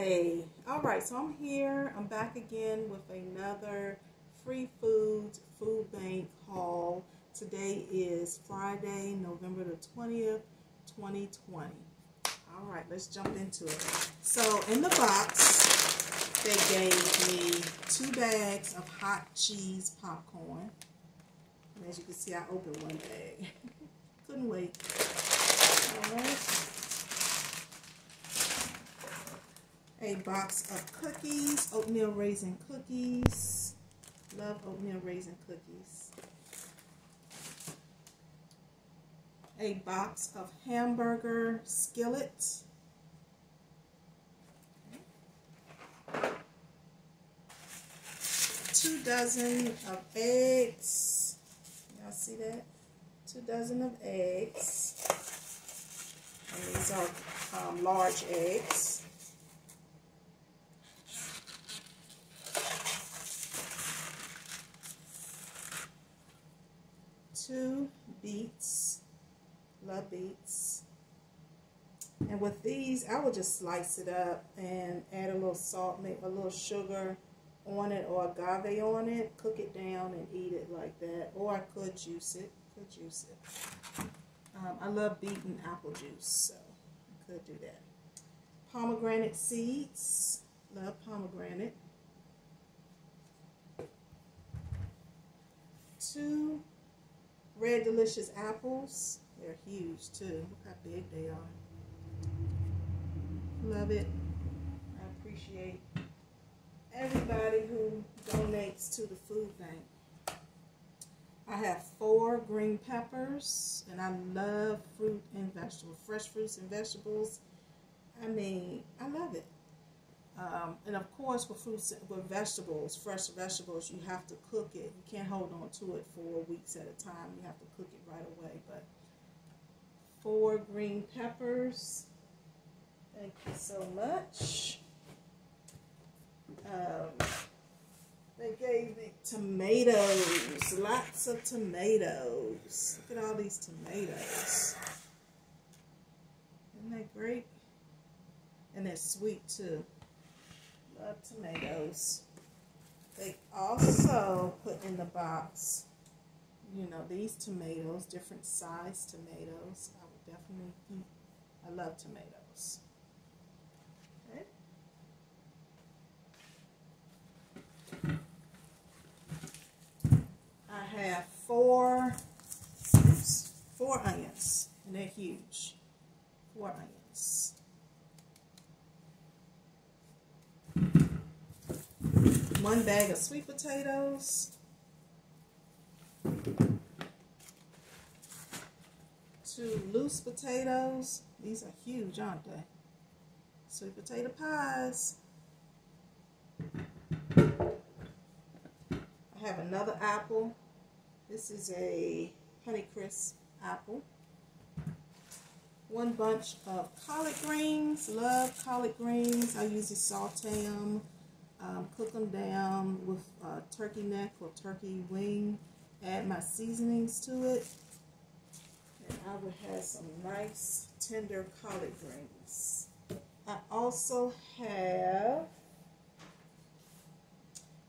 Hey, all right, so I'm here. I'm back again with another free food bank haul. Today is Friday, November the 20th, 2020. All right, let's jump into it. So in the box, they gave me 2 bags of hot cheese popcorn. And as you can see, I opened one bag. Couldn't wait. All right. A box of cookies, oatmeal raisin cookies. Love oatmeal raisin cookies. A box of hamburger skillet. 2 dozen of eggs. Y'all see that? 2 dozen of eggs. And these are large eggs. 2 beets. Love beets. And with these, I would just slice it up and add a little salt, make a little sugar on it or agave on it, cook it down and eat it like that. Or I could juice it. I love beet and apple juice, so I could do that. Pomegranate seeds. Love pomegranate. 2 Red Delicious apples. They're huge too. Look how big they are. Love it. I appreciate everybody who donates to the food bank. I have 4 green peppers, and I love fruit and vegetables, fresh fruits and vegetables. I mean, I love it. And of course, with vegetables, fresh vegetables, you have to cook it. You can't hold on to it for weeks at a time. You have to cook it right away. But 4 green peppers. Thank you so much. They gave me tomatoes. Lots of tomatoes. Look at all these tomatoes. Isn't that great? And they're sweet too. Love tomatoes. They also put in the box, you know, these tomatoes, different size tomatoes. I would definitely eat. I love tomatoes. Okay. I have 4 onions, and they're huge. 4 onions. 1 bag of sweet potatoes. 2 loose potatoes. These are huge, aren't they? Sweet potato pies. I have another apple. This is a Honeycrisp apple. 1 bunch of collard greens. Love collard greens. I usually saute them. Cook them down with turkey neck or turkey wing. Add my seasonings to it. And I would have some nice tender collard greens. I also have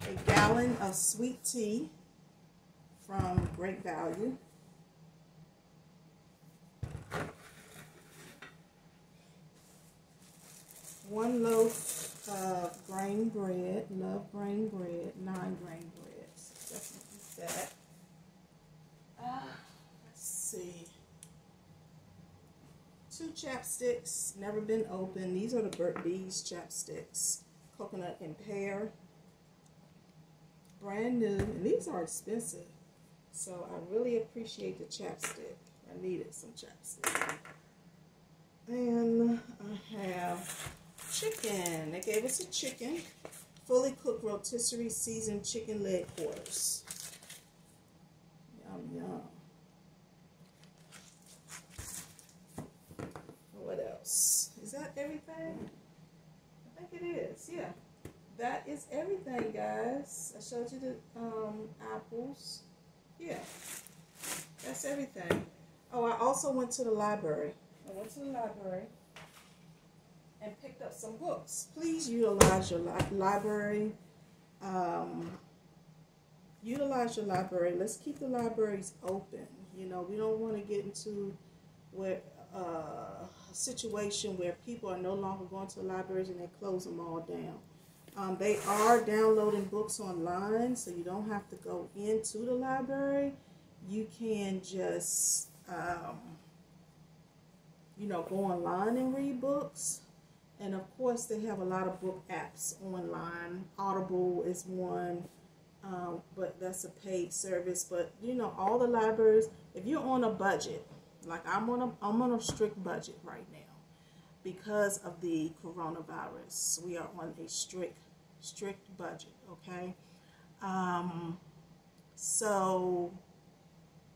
a gallon of sweet tea from Great Value. One loaf of grain bread. Love grain bread. 9 grain bread. So definitely that. Let's see. 2 chapsticks. Never been opened. These are the Burt's Bees chapsticks. Coconut and pear. Brand new. And these are expensive. So I really appreciate the chapstick. I needed some chapstick. And I have chicken. They gave us a chicken. Fully cooked rotisserie seasoned chicken leg quarters. Yum, yum. What else? Is that everything? I think it is. Yeah. That is everything, guys. I showed you the apples. Yeah. That's everything. Oh, I also went to the library. I went to the library. and picked up some books. Please utilize your library. Utilize your library. Let's keep the libraries open. You know, we don't want to get into where a situation where people are no longer going to the libraries and they close them all down. They are downloading books online, so you don't have to go into the library. You can just, you know, go online and read books. And of course, they have a lot of book apps online. Audible is one, but that's a paid service. But you know, all the libraries, if you're on a budget, like I'm on a strict budget right now because of the coronavirus. We are on a strict budget, okay? So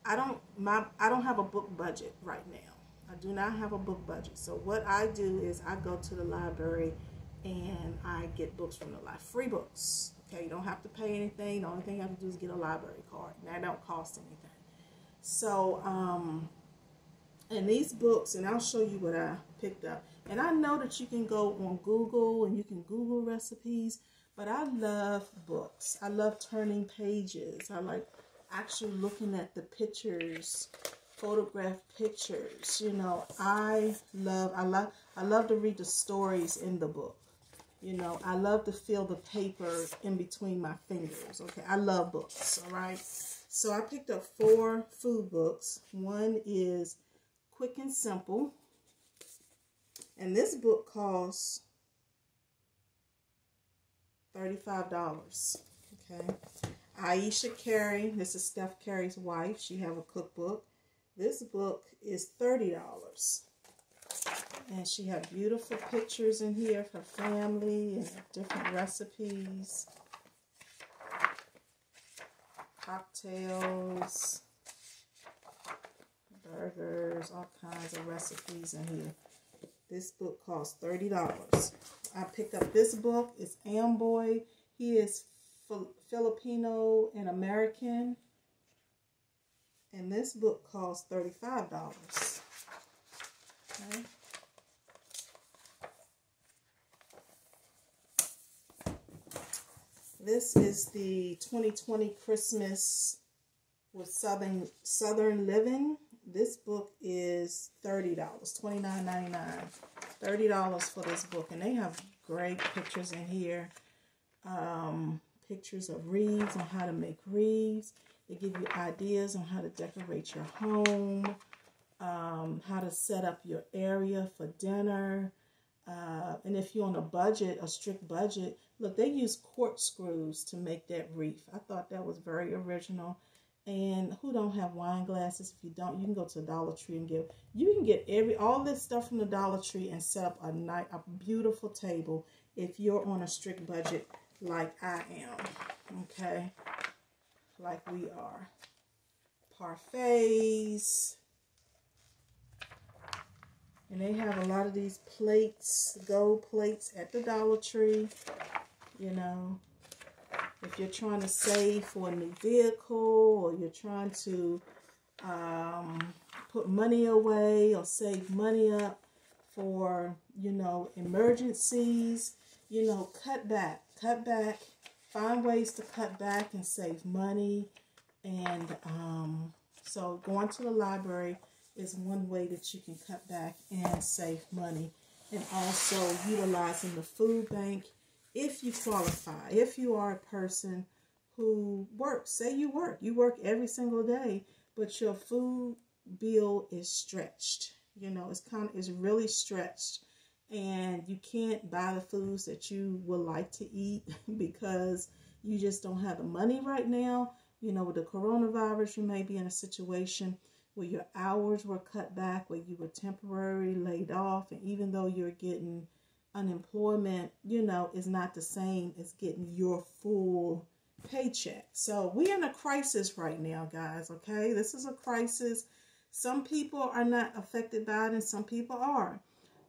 I don't have a book budget right now. I do not have a book budget. So what I do is I go to the library and I get books from the library, free books. Okay, you don't have to pay anything. The only thing you have to do is get a library card. And that don't cost anything. So, and these books, and I'll show you what I picked up. And I know that you can go on Google and you can Google recipes, but I love books. I love turning pages. I like actually looking at the pictures, photograph pictures. You know, I love to read the stories in the book. You know, I love to feel the paper in between my fingers. Okay, I love books, all right? So I picked up 4 food books. One is Quick and Simple. And this book costs $35. Okay. Aisha Carey, this is Steph Curry's wife. She have a cookbook. This book is $30. And she have beautiful pictures in here of her family and different recipes. Cocktails, burgers, all kinds of recipes in here. This book costs $30. I picked up this book. It's Amboy. He is Filipino and American. And this book costs $35. Okay. This is the 2020 Christmas with Southern Living. This book is $30, $29.99. $30 for this book. And they have great pictures in here. Pictures of wreaths, on how to make wreaths. They give you ideas on how to decorate your home. How to set up your area for dinner. And if you're on a budget, a strict budget, look, they use corkscrews to make that wreath. I thought that was very original. And who don't have wine glasses? If you don't, you can go to the Dollar Tree and you can get all this stuff from the Dollar Tree and set up a beautiful table if you're on a strict budget like I am. Okay? Like we are. Parfaits. And they have a lot of these plates, gold plates at the Dollar Tree. You know, if you're trying to save for a new vehicle, or you're trying to put money away or save money up for, you know, emergencies, you know, cut back, find ways to cut back and save money. And so going to the library is one way that you can cut back and save money. And also utilizing the food bank if you qualify. If you are a person who works, say you work every single day, but your food bill is stretched. You know, it's really stretched, and you can't buy the foods that you would like to eat because you just don't have the money right now. You know, with the coronavirus, you may be in a situation where your hours were cut back, where you were temporarily laid off, and even though you're getting unemployment, you know, is not the same as getting your full paycheck. So we're in a crisis right now, guys, okay? This is a crisis. Some people are not affected by it and some people are.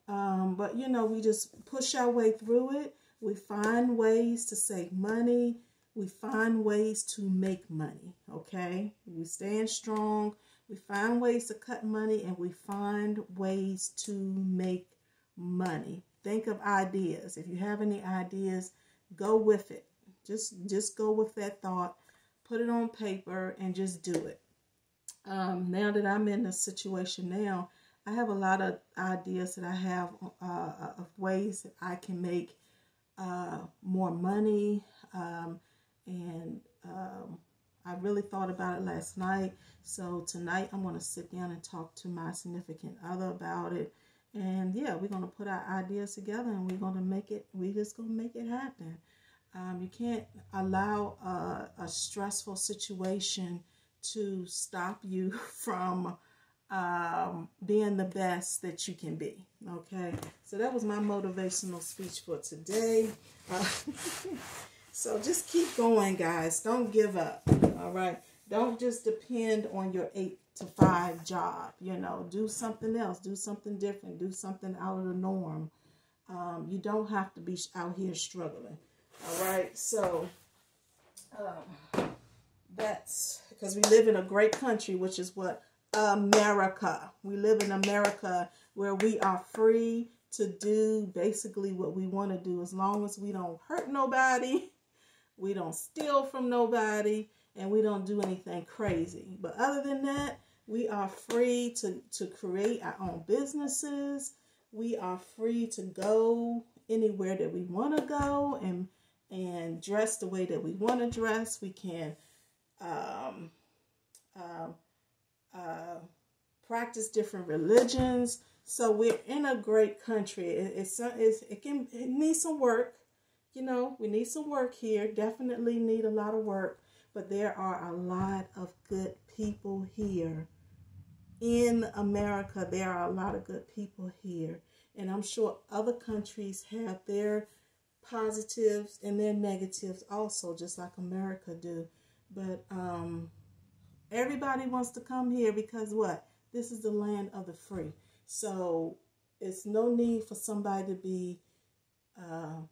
But, you know, we just push our way through it. We find ways to save money. We find ways to make money, okay? We stand strong. We find ways to cut money, and we find ways to make money. think of ideas. If you have any ideas, go with it. Just go with that thought, put it on paper, and just do it. Now that I'm in the situation now, I have a lot of ideas that I have of ways that I can make more money. I really thought about it last night. So tonight I'm going to sit down and talk to my significant other about it. And yeah, we're going to put our ideas together and we're just going to make it happen. You can't allow a stressful situation to stop you from being the best that you can be. Okay, so that was my motivational speech for today. So just keep going, guys. Don't give up. All right, don't just depend on your 8-to-5 job. You know, do something else, do something different, do something out of the norm. You don't have to be out here struggling. All right, so that's because we live in a great country, which is what? America. We live in America where we are free to do basically what we want to do as long as we don't hurt nobody, we don't steal from nobody, and we don't do anything crazy. But other than that, we are free to create our own businesses. We are free to go anywhere that we want to go and dress the way that we want to dress. We can practice different religions. So we're in a great country. It needs some work. You know, we need some work here. Definitely need a lot of work. But there are a lot of good people here. In America, there are a lot of good people here. And I'm sure other countries have their positives and their negatives also, just like America do. But everybody wants to come here because what? This is the land of the free. So it's no need for somebody to be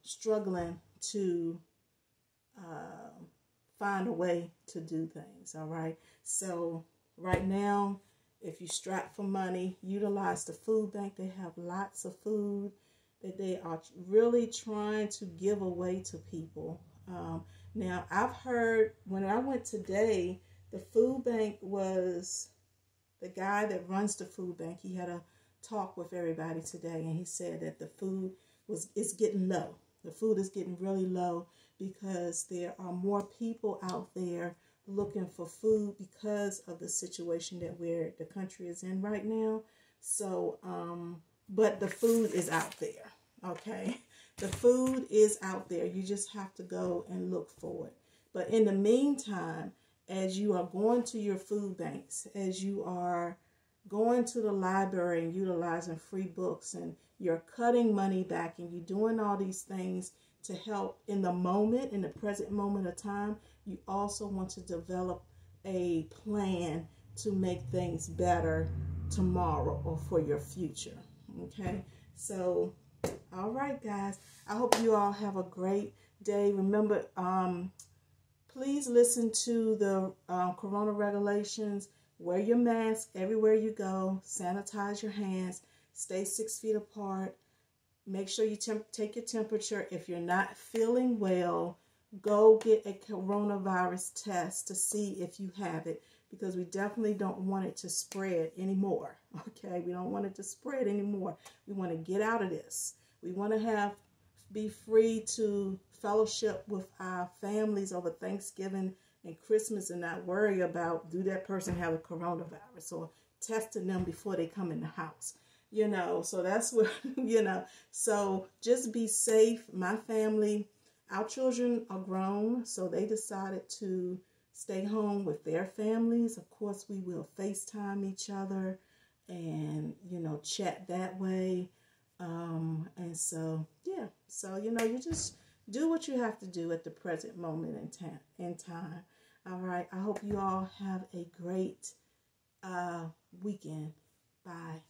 struggling to find a way to do things. All right. So right now, if you strap for money, utilize the food bank. They have lots of food that they are really trying to give away to people. Now, I've heard when I went today, the food bank was the guy that runs the food bank. He had a talk with everybody today, and he said that the food is getting low. The food is getting really low because there are more people out there looking for food because of the situation that the country is in right now. So, but the food is out there. Okay, the food is out there. You just have to go and look for it. But in the meantime, as you are going to your food banks, as you are going to the library and utilizing free books, and you're cutting money back, and you're doing all these things to help in the moment, in the present moment of time, you also want to develop a plan to make things better tomorrow or for your future. Okay, so all right, guys, I hope you all have a great day. Remember, please listen to the corona regulations. Wear your mask everywhere you go. Sanitize your hands. Stay 6 feet apart. Make sure you take your temperature. If you're not feeling well, go get a coronavirus test to see if you have it, because we definitely don't want it to spread anymore. Okay, we don't want it to spread anymore. We want to get out of this. We want to be free to fellowship with our families over Thanksgiving and Christmas and not worry about, do that person have a coronavirus, or testing them before they come in the house. You know, so that's what, you know, so just be safe. My family, our children are grown, so they decided to stay home with their families. Of course, we will FaceTime each other and, you know, chat that way. And so, yeah, so, you know, you just do what you have to do at the present moment in time. All right. I hope you all have a great weekend. Bye.